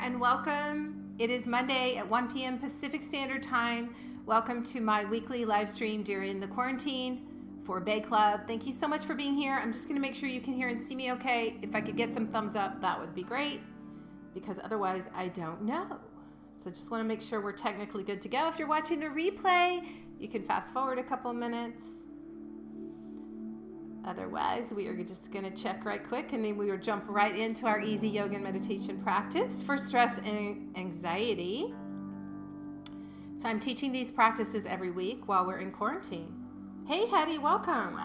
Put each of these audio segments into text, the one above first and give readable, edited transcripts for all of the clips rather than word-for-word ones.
and welcome. It is Monday at 1 p.m. Pacific Standard Time. Welcome to my weekly live stream during the quarantine for Bay Club. Thank you so much for being here. I'm just going to make sure you can hear and see me okay. If I could get some thumbs up, that would be great, because otherwise I don't know. So just want to make sure we're technically good to go. If you're watching the replay, you can fast forward a couple minutes. Otherwise, we are just going to check right quick, and then we will jump right into our easy yoga and meditation practice for stress and anxiety. So I'm teaching these practices every week while we're in quarantine. Hey, Hetty, welcome.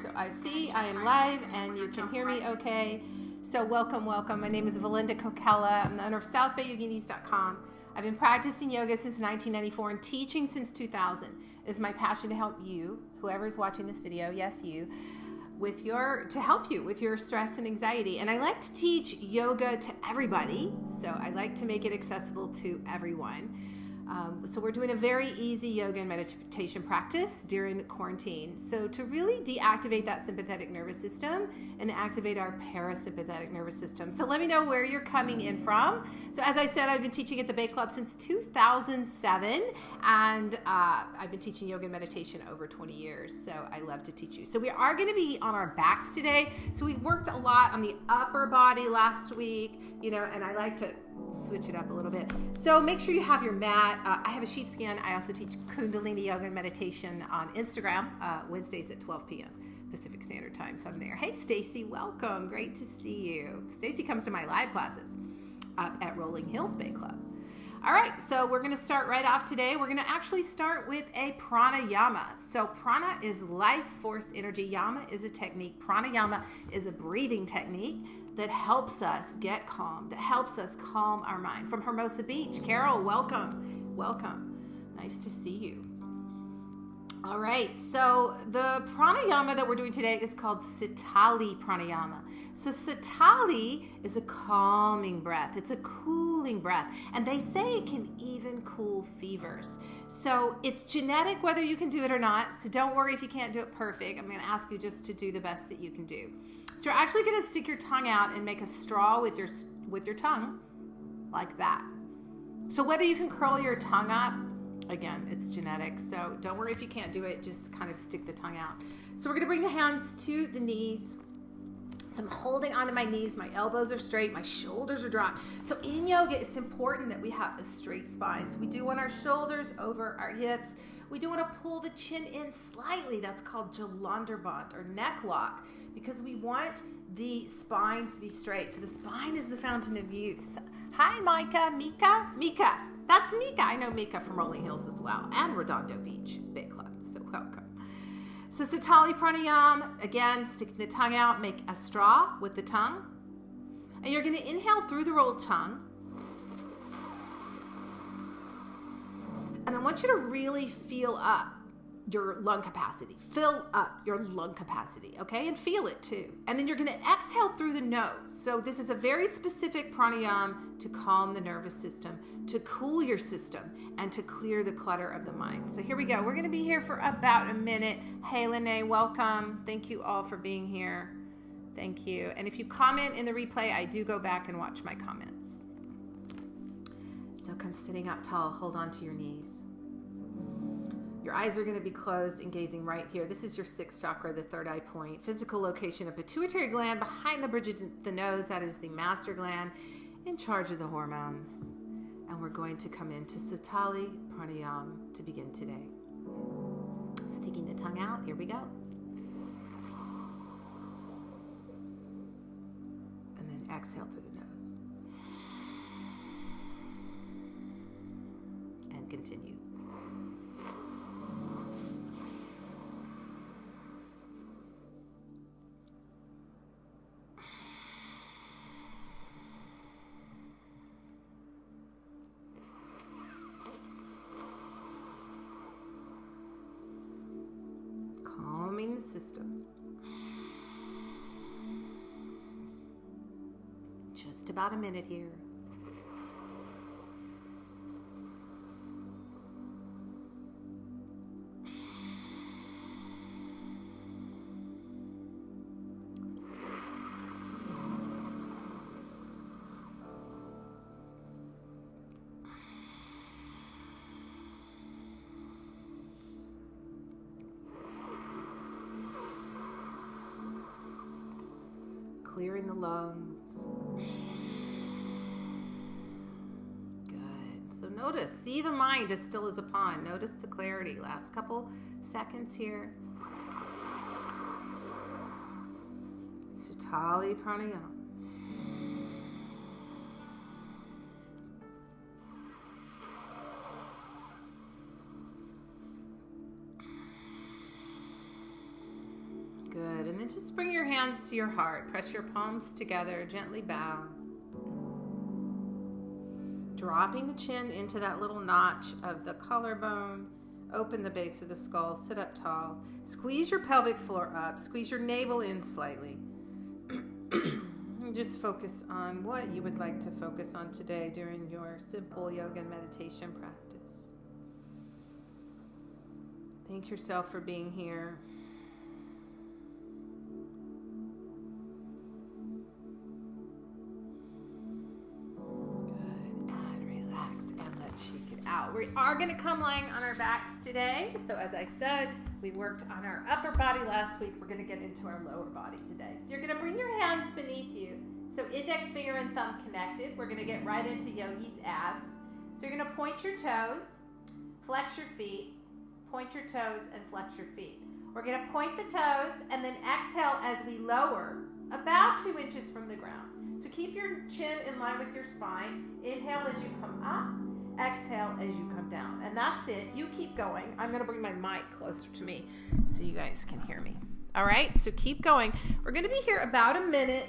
So I see I am live, and you can hear me okay. So welcome. My name is Valinda Kokella. I'm the owner of SouthBayYoginis.com. I've been practicing yoga since 1994 and teaching since 2000. It's my passion to help you, whoever's watching this video, yes, you, to help you with your stress and anxiety. And I like to teach yoga to everybody, so I like to make it accessible to everyone. So we're doing a very easy yoga and meditation practice during quarantine. So to really deactivate that sympathetic nervous system and activate our parasympathetic nervous system. So let me know where you're coming in from. So as I said, I've been teaching at the Bay Club since 2007, and I've been teaching yoga and meditation over 20 years. So I love to teach you. So we are going to be on our backs today. So we worked a lot on the upper body last week, and I like to switch it up a little bit. So make sure you have your mat. I have a sheepskin. I also teach Kundalini yoga and meditation on Instagram, Wednesdays at 12 p.m. Pacific Standard Time. So I'm there. Hey, Stacy, welcome. Great to see you. Stacy comes to my live classes at Rolling Hills Bay Club. All right, so we're going to start right off today. We're going to actually start with a pranayama. So prana is life force energy. Yama is a technique. Pranayama is a breathing technique that helps us get calm, that helps us calm our mind. From Hermosa Beach, Carol, welcome. Nice to see you. All right, so the pranayama that we're doing today is called Citta pranayama. So Citta is a calming breath. It's a cooling breath. And they say it can even cool fevers. So it's genetic whether you can do it or not. So don't worry if you can't do it perfect. I'm going to ask you just to do the best that you can do. So you're actually going to stick your tongue out and make a straw with your tongue like that. So whether you can curl your tongue up, again, it's genetic. So don't worry if you can't do it. Just kind of stick the tongue out. So we're going to bring the hands to the knees. So I'm holding onto my knees. My elbows are straight. My shoulders are dropped. So in yoga, it's important that we have a straight spine. So we do want our shoulders over our hips. We do want to pull the chin in slightly. That's called Jalandhar or neck lock, because we want the spine to be straight. So the spine is the fountain of youth. Hi, Mika. That's Mika. I know Mika from Rolling Hills as well, and Redondo Beach Bay Club. So welcome. So Citta pranayama, again, sticking the tongue out, make a straw with the tongue. And you're going to inhale through the rolled tongue. And I want you to really feel up your lung capacity. Fill up your lung capacity, okay? And feel it too. And then you're going to exhale through the nose. So this is a very specific pranayama to calm the nervous system, to cool your system, and to clear the clutter of the mind. So here we go. We're going to be here for about a minute. Hey, Lene, welcome. Thank you all for being here. Thank you. And if you comment in the replay, I do go back and watch my comments. So come sitting up tall. Hold on to your knees. Your eyes are going to be closed and gazing right here. This is your sixth chakra, the third eye point. Physical location of pituitary gland behind the bridge of the nose. That is the master gland in charge of the hormones. And we're going to come into Citta pranayama to begin today. Sticking the tongue out. Here we go. And then exhale through the nose. And continue. Calming the system. Just about a minute here. clearing the lungs. Good. So notice, see the mind as still as a pond. Notice the clarity. Last couple seconds here. Untitled Pranayama. Good. And then just bring your hands to your heart. Press your palms together. Gently bow. Dropping the chin into that little notch of the collarbone. Open the base of the skull. Sit up tall. Squeeze your pelvic floor up. Squeeze your navel in slightly. And just focus on what you would like to focus on today during your simple yoga and meditation practice. Thank yourself for being here. Shake it out. We are going to come lying on our backs today. So as I said, we worked on our upper body last week. We're going to get into our lower body today. So you're going to bring your hands beneath you. So index finger and thumb connected. We're going to get right into yogi's abs. So you're going to point your toes, flex your feet, point your toes, and flex your feet. We're going to point the toes and then exhale as we lower about 2 inches from the ground. So keep your chin in line with your spine. Inhale as you come up. Exhale as you come down. And that's it. You keep going. I'm going to bring my mic closer to me so you guys can hear me. All right, so keep going. We're going to be here about a minute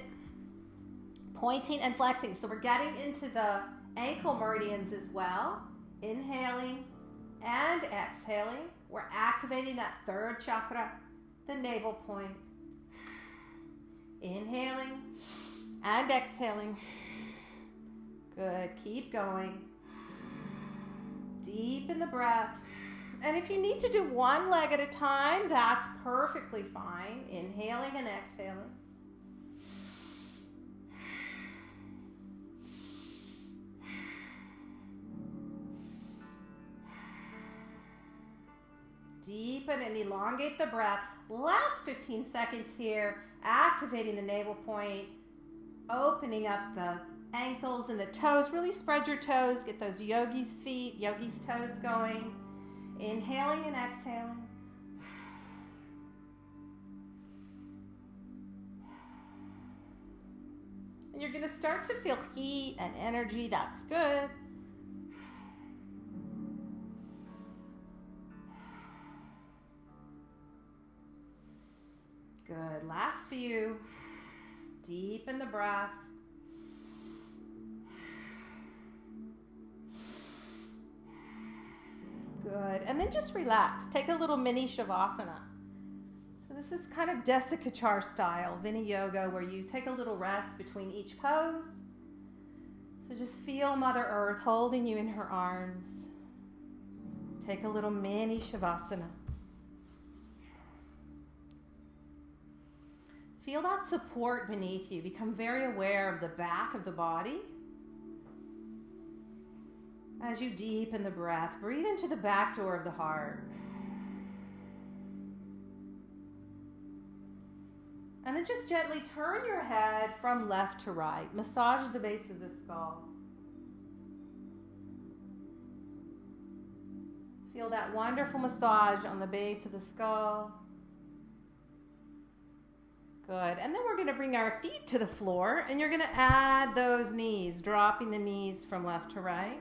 pointing and flexing. So we're getting into the ankle meridians as well. Inhaling and exhaling. We're activating that third chakra, the navel point. Inhaling and exhaling. Good. Keep going. Deepen the breath. And if you need to do one leg at a time, that's perfectly fine. Inhaling and exhaling. Deepen and elongate the breath. Last 15 seconds here, activating the navel point, opening up the ankles and the toes. Really spread your toes. Get those yogi's feet, yogi's toes going. Inhaling and exhaling. And you're going to start to feel heat and energy. That's good. Good. Last few. Deepen the breath. Good. And then just relax. Take a little mini Shavasana. So this is kind of Desikachar style, Vinyasa, where you take a little rest between each pose. So just feel Mother Earth holding you in her arms. Take a little mini Shavasana. Feel that support beneath you. Become very aware of the back of the body. As you deepen the breath, breathe into the back door of the heart. And then just gently turn your head from left to right. Massage the base of the skull. Feel that wonderful massage on the base of the skull. Good. And then we're going to bring our feet to the floor, and you're going to add those knees, dropping the knees from left to right.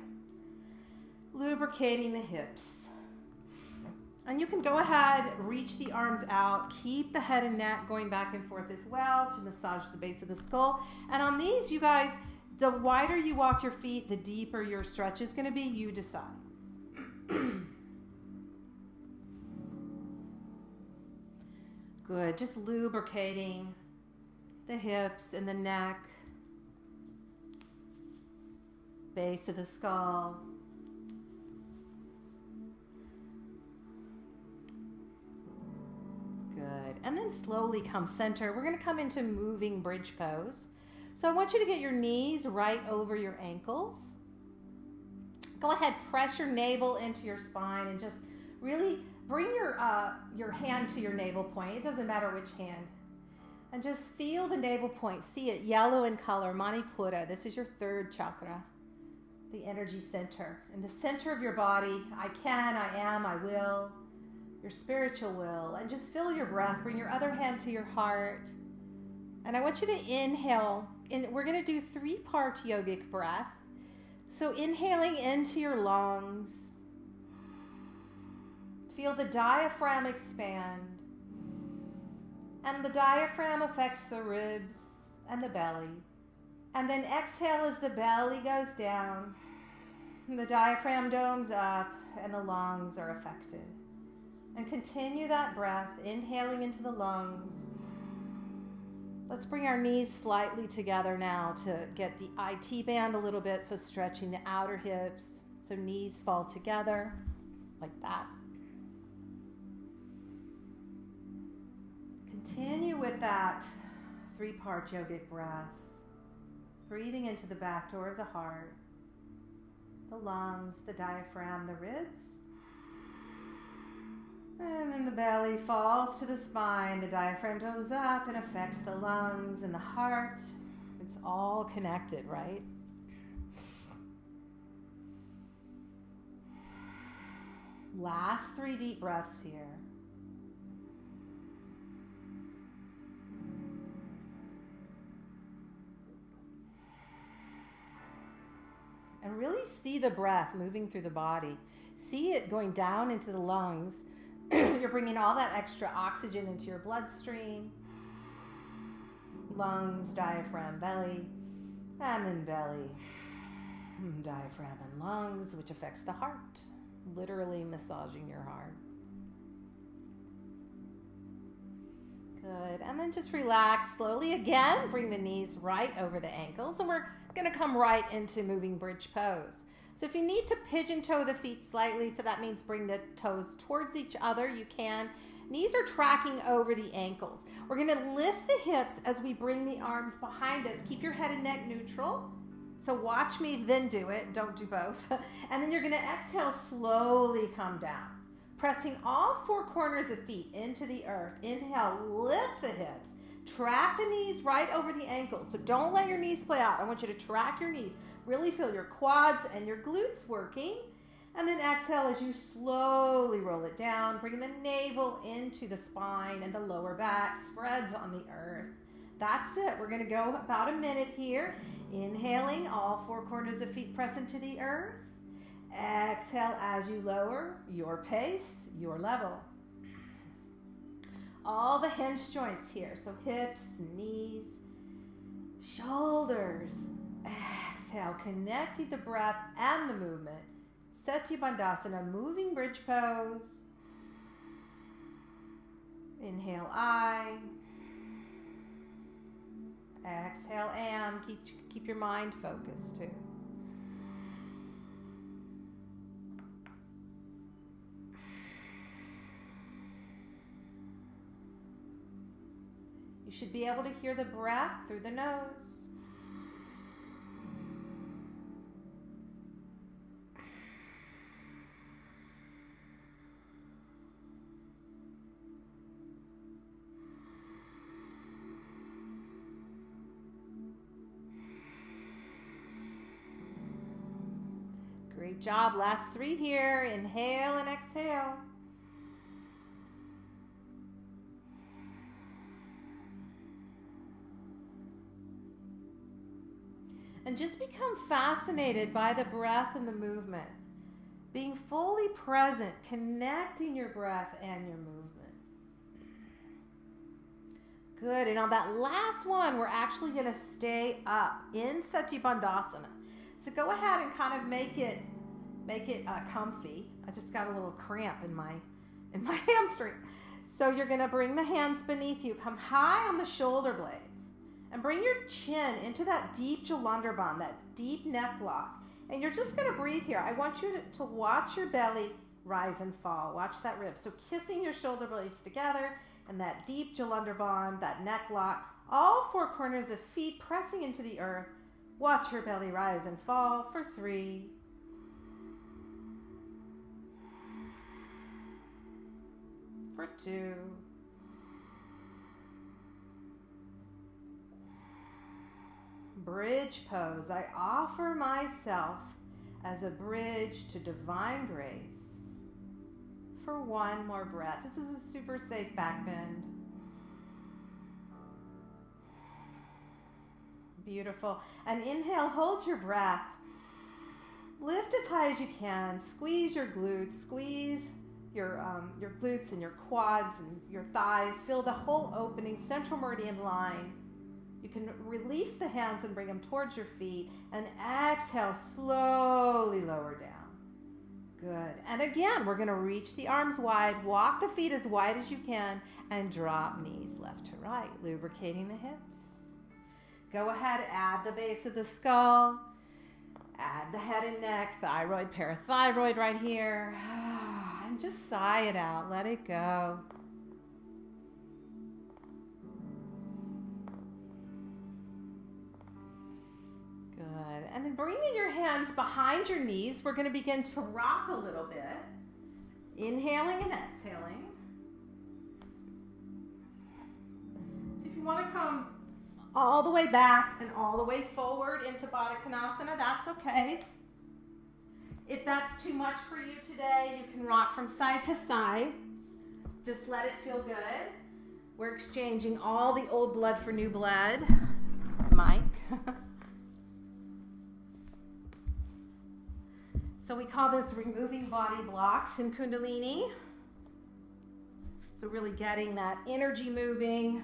Lubricating the hips. And you can go ahead, reach the arms out, keep the head and neck going back and forth as well to massage the base of the skull. And on these, you guys, the wider you walk your feet, the deeper your stretch is going to be. You decide. Good. Just lubricating the hips and the neck, base of the skull. Good. And then slowly come center. We're going to come into moving bridge pose. So I want you to get your knees right over your ankles. Go ahead, press your navel into your spine and just really bring your hand to your navel point. It doesn't matter which hand. And just feel the navel point. See it yellow in color, Manipura. This is your third chakra, the energy center. In the center of your body, I can, I am, I will, your spiritual will. And just feel your breath. Bring your other hand to your heart. And I want you to inhale. And we're going to do 3-part yogic breath. So inhaling into your lungs. Feel the diaphragm expand. And the diaphragm affects the ribs and the belly. And then exhale as the belly goes down. And the diaphragm domes up and the lungs are affected. And continue that breath, inhaling into the lungs. Let's bring our knees slightly together now to get the IT band a little bit, so stretching the outer hips, so knees fall together like that. Continue with that 3-part yogic breath, breathing into the back door of the heart, the lungs, the diaphragm, the ribs. And then the belly falls to the spine, the diaphragm goes up and affects the lungs and the heart. It's all connected, right? Last 3 deep breaths here. And really see the breath moving through the body. See it going down into the lungs. You're bringing all that extra oxygen into your bloodstream. Lungs, diaphragm, belly, and then belly, diaphragm, and lungs, which affects the heart. Literally massaging your heart. Good. And then just relax slowly again. Bring the knees right over the ankles. And we're going to come right into moving bridge pose. So if you need to pigeon toe the feet slightly, so that means bring the toes towards each other, you can. Knees are tracking over the ankles. We're going to lift the hips as we bring the arms behind us. Keep your head and neck neutral. So watch me, then do it. Don't do both. And then you're going to exhale, slowly come down. Pressing all 4 corners of feet into the earth. Inhale, lift the hips. Track the knees right over the ankles. So don't let your knees play out. I want you to track your knees. Really feel your quads and your glutes working. And then exhale as you slowly roll it down, bringing the navel into the spine and the lower back spreads on the earth. That's it. We're going to go about a minute here. Inhaling, all 4 corners of feet press into the earth. Exhale as you lower, your pace, your level. All the hinge joints here. So hips, knees, shoulders. Exhale, connecting the breath and the movement. Bandhasana, moving bridge pose. Inhale, I. Exhale, am. Keep your mind focused too. You should be able to hear the breath through the nose. Great job. Last 3 here. Inhale and exhale. And just become fascinated by the breath and the movement. Being fully present, connecting your breath and your movement. Good. And on that last one, we're actually going to stay up in Bandhasana. So go ahead and kind of make it comfy. I just got a little cramp in my hamstring. So you're going to bring the hands beneath you. Come high on the shoulder blades. And bring your chin into that deep Jalandhar, that deep neck lock. And you're just going to breathe here. I want you to watch your belly rise and fall. Watch that rib. So kissing your shoulder blades together and that deep Jalandhar, that neck lock. All 4 corners of feet pressing into the earth. Watch your belly rise and fall for 3. For 2. bridge pose. I offer myself as a bridge to divine grace for one more breath. This is a super safe back bend. Beautiful. And inhale, hold your breath. Lift as high as you can. Squeeze your glutes. Squeeze your glutes and your quads and your thighs. Feel the whole opening, central meridian line. You can release the hands and bring them towards your feet. And exhale, slowly lower down. Good. And again, we're going to reach the arms wide. Walk the feet as wide as you can. And drop knees left to right, lubricating the hips. Go ahead, add the base of the skull. Add the head and neck, thyroid, parathyroid right here. And just sigh it out. Let it go. Good. And then bringing your hands behind your knees, we're going to begin to rock a little bit. Inhaling and exhaling. So if you want to come all the way back and all the way forward into Baddha Konasana, that's okay. If that's too much for you today, you can rock from side to side. Just let it feel good. We're exchanging all the old blood for new blood. Mike. So we call this removing body blocks in Kundalini. So really getting that energy moving,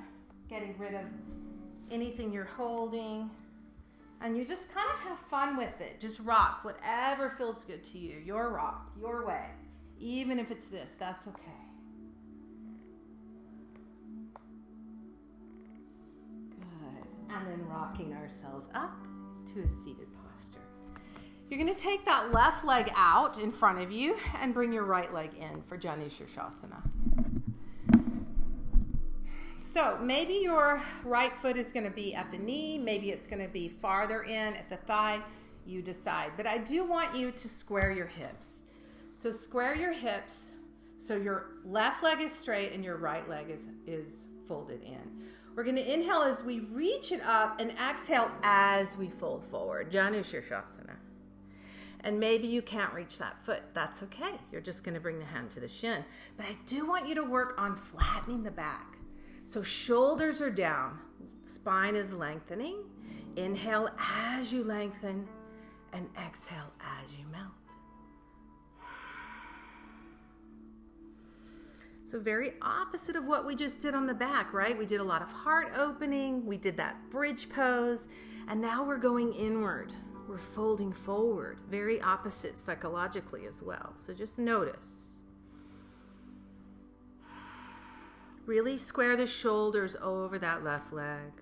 getting rid of anything you're holding, and you just kind of have fun with it. Just rock whatever feels good to you. Your rock, your way. Even if it's this, that's okay. Good. And then rocking ourselves up to a seated posture. You're going to take that left leg out in front of you and bring your right leg in for Janu Shirshasana. So maybe your right foot is going to be at the knee. Maybe it's going to be farther in at the thigh. You decide. But I do want you to square your hips. So square your hips so your left leg is straight and your right leg is folded in. We're going to inhale as we reach it up and exhale as we fold forward. Janu Shirshasana. And maybe you can't reach that foot. That's okay. You're just going to bring the hand to the shin. But I do want you to work on flattening the back. So shoulders are down, spine is lengthening. Inhale as you lengthen and exhale as you melt. So very opposite of what we just did on the back, right? We did a lot of heart opening. We did that bridge pose. And now we're going inward. We're folding forward. Very opposite psychologically as well. So just notice. Really square the shoulders over that left leg.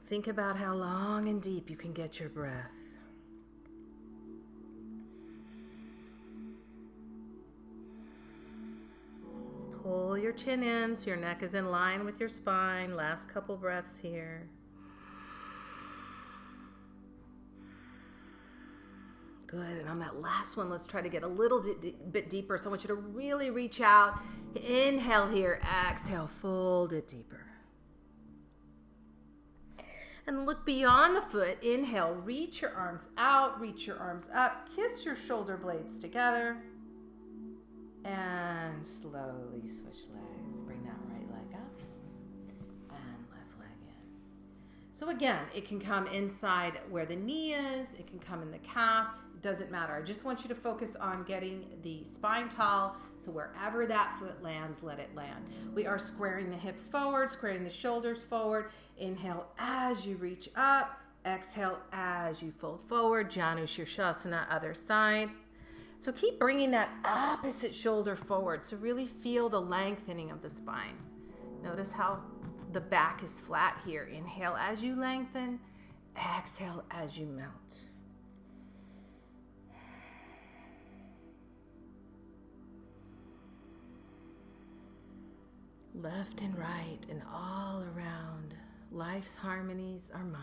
Think about how long and deep you can get your breath. Pull your chin in so your neck is in line with your spine. Last couple breaths here. Good, and on that last one, let's try to get a little bit deeper. So I want you to really reach out. Inhale here, exhale, fold it deeper. And look beyond the foot. Inhale, reach your arms out, reach your arms up, kiss your shoulder blades together. And slowly switch legs. Bring that right leg up and left leg in. So again, it can come inside where the knee is. It can come in the calf. It doesn't matter. I just want you to focus on getting the spine tall. So wherever that foot lands, let it land. We are squaring the hips forward, squaring the shoulders forward. Inhale as you reach up. Exhale as you fold forward. Janu Shirshasana, other side. So keep bringing that opposite shoulder forward. So really feel the lengthening of the spine. Notice how the back is flat here. Inhale as you lengthen. Exhale as you melt. Left and right and all around. Life's harmonies are mine.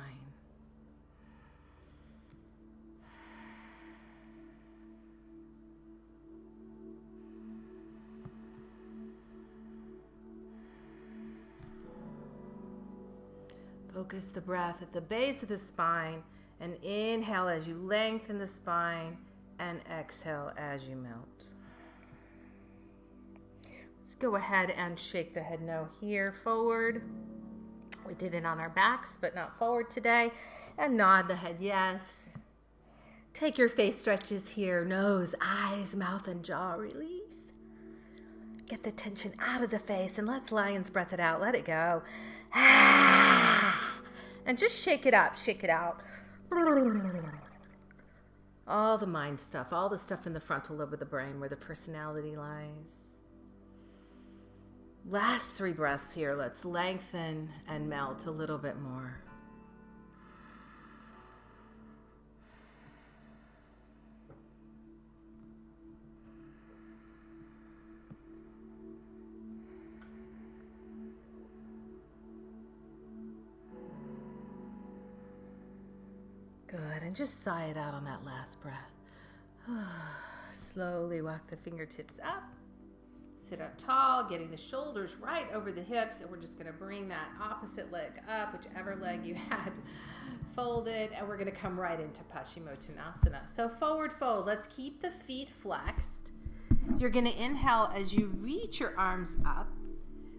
Focus the breath at the base of the spine, and inhale as you lengthen the spine, and exhale as you melt. Let's go ahead and shake the head no here, forward. We did it on our backs, but not forward today. And nod the head yes. Take your face stretches here, nose, eyes, mouth, and jaw release. Get the tension out of the face, and let's lion's breath it out. Let it go. And just shake it up, shake it out. All the mind stuff, all the stuff in the frontal lobe of the brain where the personality lies. Last 3 breaths here. Let's lengthen and melt a little bit more. Good, and just sigh it out on that last breath. Slowly walk the fingertips up. Sit up tall, getting the shoulders right over the hips, and we're just going to bring that opposite leg up, whichever leg you had folded, and we're going to come right into Paschimottanasana. So forward fold. Let's keep the feet flexed. You're going to inhale as you reach your arms up.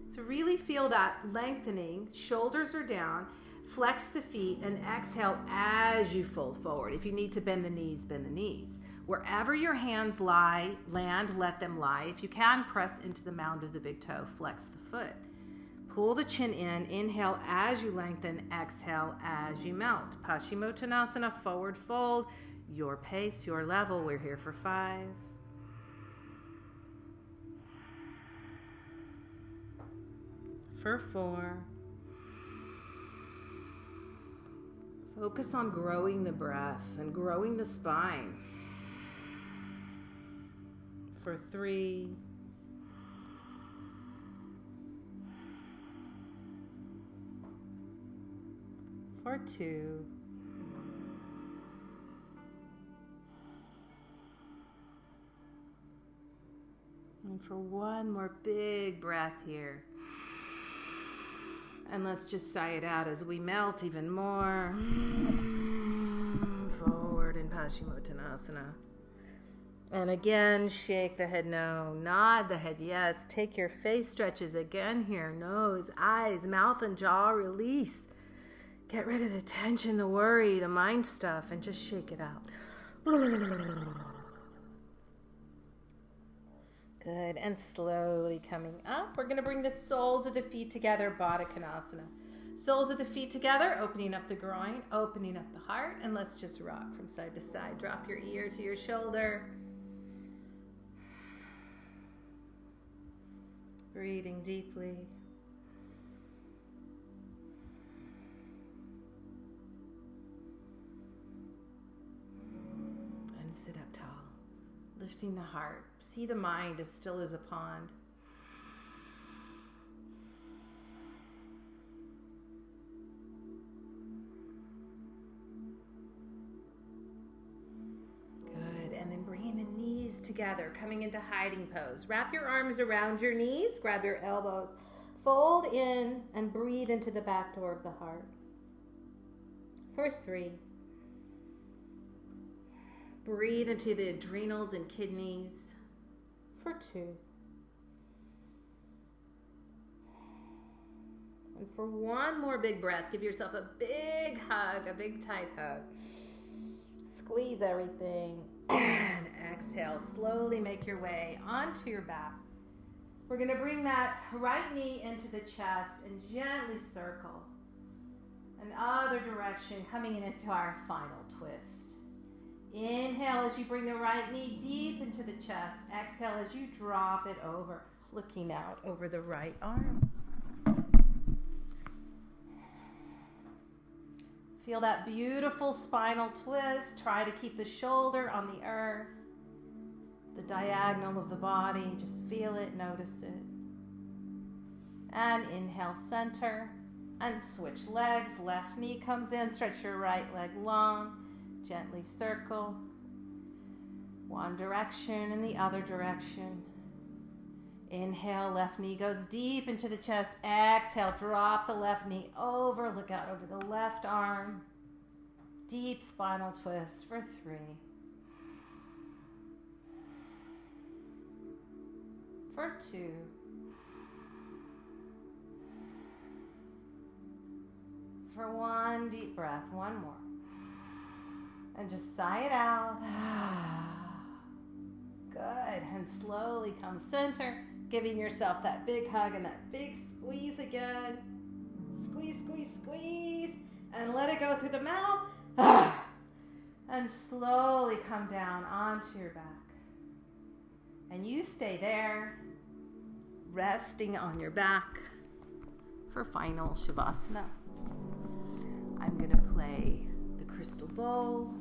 So really feel that lengthening. Shoulders are down. Flex the feet and exhale as you fold forward. If you need to bend the knees, bend the knees. Wherever your hands land, let them lie. If you can, press into the mound of the big toe. Flex the foot. Pull the chin in. Inhale as you lengthen. Exhale as you melt. Paschimottanasana, forward fold. Your pace, your level. We're here for 5. For 4. Focus on growing the breath and growing the spine. For 3. For 2. And for 1 more big breath here. And let's just sigh it out as we melt even more. Forward in Paschimottanasana. And again, shake the head no, nod the head yes. Take your face stretches again here. Nose, eyes, mouth, and jaw release. Get rid of the tension, the worry, the mind stuff, and just shake it out. Good, and slowly coming up, we're going to bring the soles of the feet together, Baddha Konasana. Soles of the feet together, opening up the groin, opening up the heart, and let's just rock from side to side. Drop your ear to your shoulder. Breathing deeply. And sit up tall, lifting the heart. See the mind as still as a pond. Good, and then bringing the knees together, coming into hiding pose. Wrap your arms around your knees, grab your elbows, fold in and breathe into the back door of the heart. For 3. Breathe into the adrenals and kidneys. For 2. And for 1 more big breath, give yourself a big hug, a big tight hug. Squeeze everything and exhale. Slowly make your way onto your back. We're going to bring that right knee into the chest and gently circle. And other direction, coming into our final twist. Inhale as you bring the right knee deep into the chest. Exhale as you drop it over, looking out over the right arm. Feel that beautiful spinal twist. Try to keep the shoulder on the earth, the diagonal of the body. Just feel it, notice it. And inhale, center, and switch legs. Left knee comes in, stretch your right leg long. Gently circle. 1 direction and the other direction. Inhale, left knee goes deep into the chest. Exhale, drop the left knee over. Look out over the left arm. Deep spinal twist for 3. For 2. For 1 deep breath. 1 more. And just sigh it out. Good. And slowly come center, giving yourself that big hug and that big squeeze again. Squeeze, squeeze, squeeze. And let it go through the mouth. And slowly come down onto your back. And you stay there, resting on your back for final Shavasana. I'm going to play the crystal bowl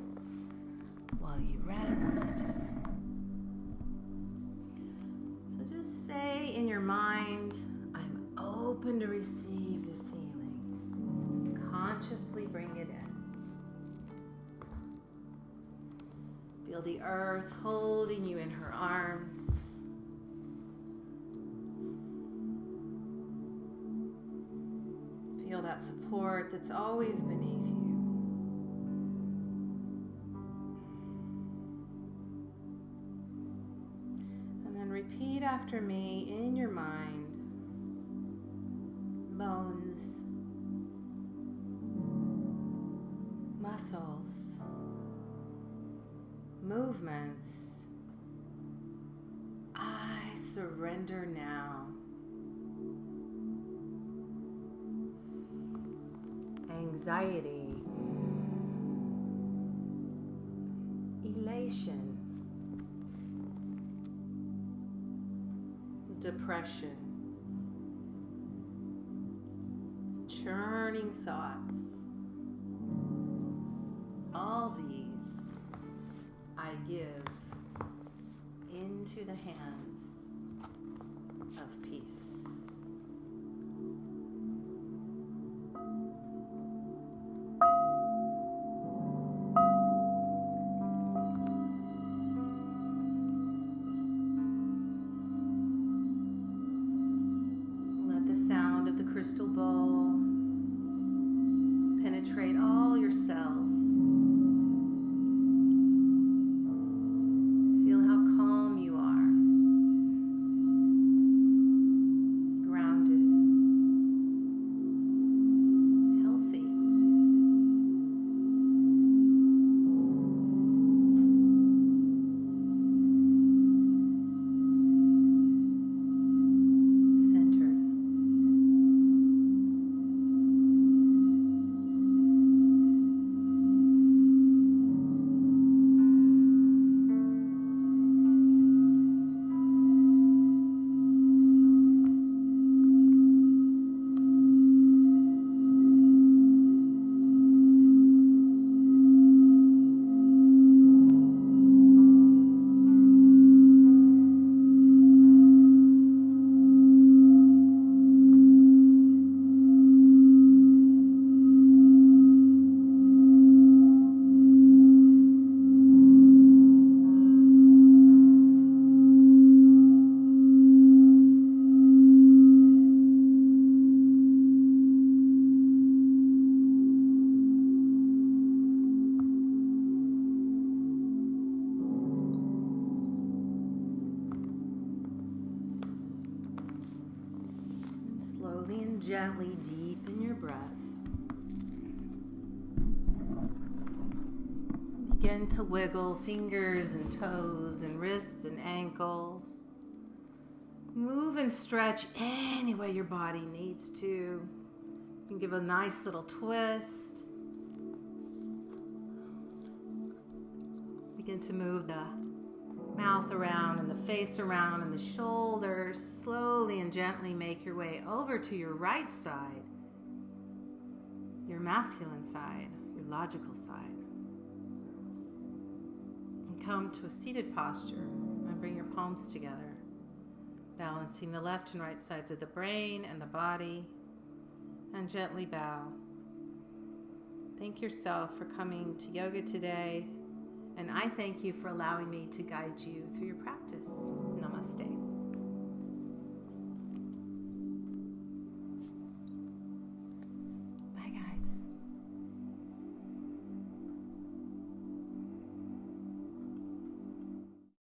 while you rest. So just say in your mind, I'm open to receive this healing. Consciously bring it in. Feel the earth holding you in her arms. Feel that support that's always beneath you. And then repeat after me in your mind. Bones, muscles, movements. I surrender now. Anxiety, elation, depression, churning thoughts. All these I give into the hands of peace. Let the sound of the crystal bowl penetrate all your cells. Slowly and gently deepen your breath. Begin to wiggle fingers and toes and wrists and ankles. Move and stretch any way your body needs to. You can give a nice little twist. Begin to move the mouth around and the face around and the shoulders. Slowly and gently make your way over to your right side, your masculine side, your logical side. And come to a seated posture and bring your palms together, balancing the left and right sides of the brain and the body, and gently bow. Thank yourself for coming to yoga today. And I thank you for allowing me to guide you through your practice. Namaste.